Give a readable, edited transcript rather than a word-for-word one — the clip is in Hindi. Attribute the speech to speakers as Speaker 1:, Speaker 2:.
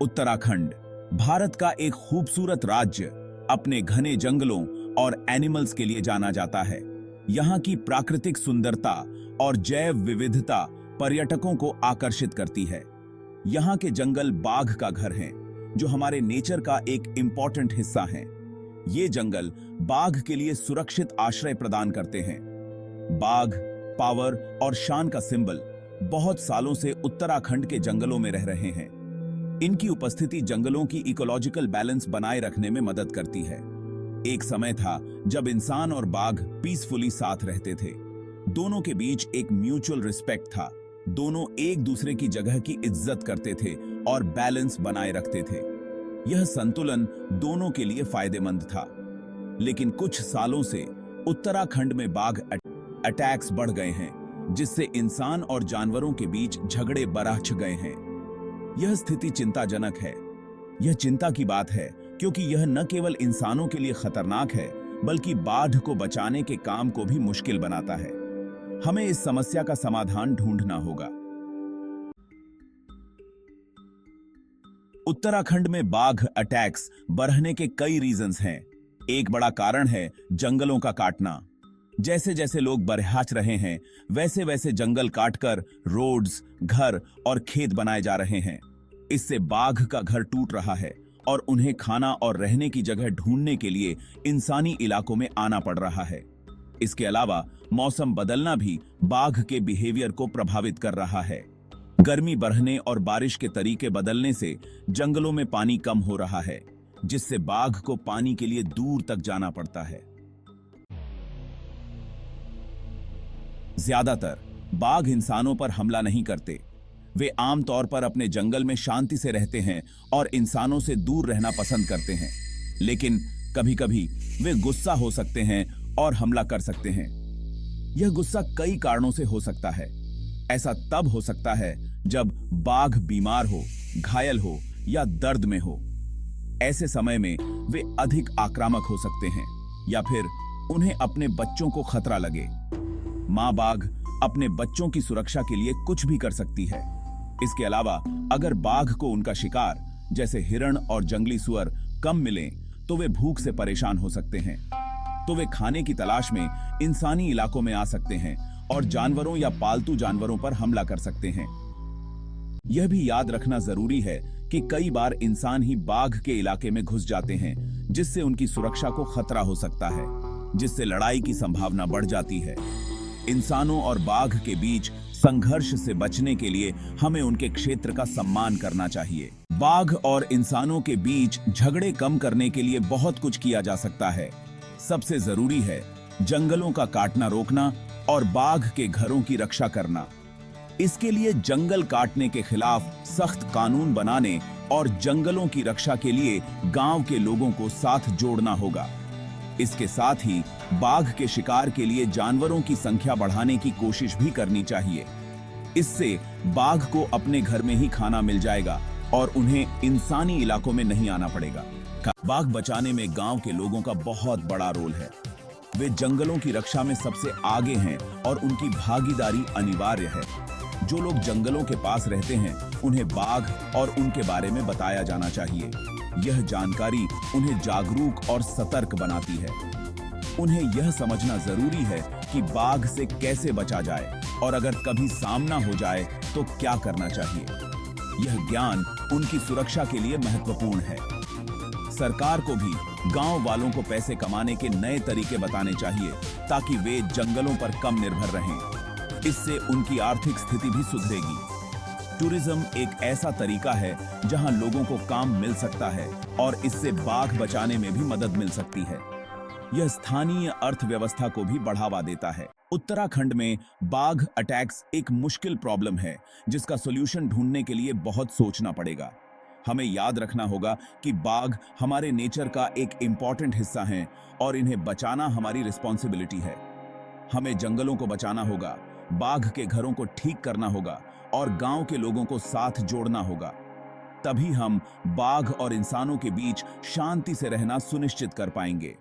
Speaker 1: उत्तराखंड भारत का एक खूबसूरत राज्य अपने घने जंगलों और एनिमल्स के लिए जाना जाता है। यहाँ की प्राकृतिक सुंदरता और जैव विविधता पर्यटकों को आकर्षित करती है। यहाँ के जंगल बाघ का घर हैं, जो हमारे नेचर का एक इम्पॉर्टेंट हिस्सा हैं। ये जंगल बाघ के लिए सुरक्षित आश्रय प्रदान करते हैं। बाघ पावर और शान का सिंबल बहुत सालों से उत्तराखंड के जंगलों में रह रहे हैं। इनकी उपस्थिति जंगलों की इकोलॉजिकल बैलेंस बनाए रखने में मदद करती है। एक समय था जब इंसान और बाघ पीसफुली साथ रहते थे। दोनों के बीच एक म्यूचुअल रिस्पेक्ट था। दोनों एक दूसरे की जगह की इज्जत करते थे और बैलेंस बनाए रखते थे। यह संतुलन दोनों के लिए फायदेमंद था। लेकिन कुछ सालों से उत्तराखंड में बाघ अटैक्स बढ़ गए हैं, जिससे इंसान और जानवरों के बीच झगड़े बढ़ गए हैं। यह स्थिति चिंताजनक है। यह चिंता की बात है, क्योंकि यह न केवल इंसानों के लिए खतरनाक है, बल्कि बाघ को बचाने के काम को भी मुश्किल बनाता है। हमें इस समस्या का समाधान ढूंढना होगा। उत्तराखंड में बाघ अटैक्स बढ़ने के कई रीजंस हैं। एक बड़ा कारण है जंगलों का काटना। जैसे जैसे लोग बढ़ रहे हैं, वैसे वैसे जंगल काटकर रोड्स, घर और खेत बनाए जा रहे हैं। इससे बाघ का घर टूट रहा है और उन्हें खाना और रहने की जगह ढूंढने के लिए इंसानी इलाकों में आना पड़ रहा है। इसके अलावा मौसम बदलना भी बाघ के बिहेवियर को प्रभावित कर रहा है। गर्मी बढ़ने और बारिश के तरीके बदलने से जंगलों में पानी कम हो रहा है, जिससे बाघ को पानी के लिए दूर तक जाना पड़ता है। ज्यादातर बाघ इंसानों पर हमला नहीं करते। वे आमतौर पर अपने जंगल में शांति से रहते हैं और इंसानों से दूर रहना पसंद करते हैं। लेकिन कभी-कभी वे गुस्सा हो सकते हैं और हमला कर सकते हैं। यह गुस्सा कई कारणों से हो सकता है। ऐसा तब हो सकता है जब बाघ बीमार हो, घायल हो या दर्द में हो। ऐसे समय में वे अधिक आक्रामक हो सकते हैं, या फिर उन्हें अपने बच्चों को खतरा लगे। मां बाघ अपने बच्चों की सुरक्षा के लिए कुछ भी कर सकती है। इसके अलावा अगर बाघ को उनका शिकार जैसे हिरण और जंगली सुअर कम मिले, तो वे भूख से परेशान हो सकते हैं। तो वे खाने की तलाश में इंसानी इलाकों में आ सकते हैं और जानवरों या पालतू जानवरों पर हमला कर सकते हैं। यह भी याद रखना जरूरी है कि कई बार इंसान ही बाघ के इलाके में घुस जाते हैं, जिससे उनकी सुरक्षा को खतरा हो सकता है, जिससे लड़ाई की संभावना बढ़ जाती है। इंसानों और बाघ के बीच संघर्ष से बचने के लिए हमें उनके क्षेत्र का सम्मान करना चाहिए। बाघ और इंसानों के बीच झगड़े कम करने के लिए बहुत कुछ किया जा सकता है। सबसे जरूरी है जंगलों का काटना रोकना और बाघ के घरों की रक्षा करना। इसके लिए जंगल काटने के खिलाफ सख्त कानून बनाने और जंगलों की रक्षा के लिए गांव के लोगों को साथ जोड़ना होगा। इसके साथ ही बाघ के शिकार के लिए जानवरों की संख्या बढ़ाने की कोशिश भी करनी चाहिए। इससे बाघ को अपने घर में ही खाना मिल जाएगा और उन्हें इंसानी इलाकों में नहीं आना पड़ेगा। बाघ बचाने में गांव के लोगों का बहुत बड़ा रोल है। वे जंगलों की रक्षा में सबसे आगे हैं और उनकी भागीदारी अनिवार्य है। जो लोग जंगलों के पास रहते हैं, उन्हें बाघ और उनके बारे में बताया जाना चाहिए। यह जानकारी उन्हें जागरूक और सतर्क बनाती है। उन्हें यह समझना जरूरी है कि बाघ से कैसे बचा जाए और अगर कभी सामना हो जाए तो क्या करना चाहिए। यह ज्ञान उनकी सुरक्षा के लिए महत्वपूर्ण है। सरकार को भी गांव वालों को पैसे कमाने के नए तरीके बताने चाहिए, ताकि वे जंगलों पर कम निर्भर रहें। इससे उनकी आर्थिक स्थिति भी सुधरेगी। टूरिज्म एक ऐसा तरीका है जहां लोगों को काम मिल सकता है और इससे बाघ बचाने में भी मदद मिल सकती है। यह स्थानीय अर्थव्यवस्था को भी बढ़ावा देता है। उत्तराखंड में बाघ अटैक्स एक मुश्किल प्रॉब्लम है, जिसका सॉल्यूशन ढूंढने के लिए बहुत सोचना पड़ेगा। हमें याद रखना होगा कि बाघ हमारे नेचर का एक इम्पॉर्टेंट हिस्सा हैं और इन्हें बचाना हमारी रिस्पॉन्सिबिलिटी है। हमें जंगलों को बचाना होगा, बाघ के घरों को ठीक करना होगा और गांव के लोगों को साथ जोड़ना होगा। तभी हम बाघ और इंसानों के बीच शांति से रहना सुनिश्चित कर पाएंगे।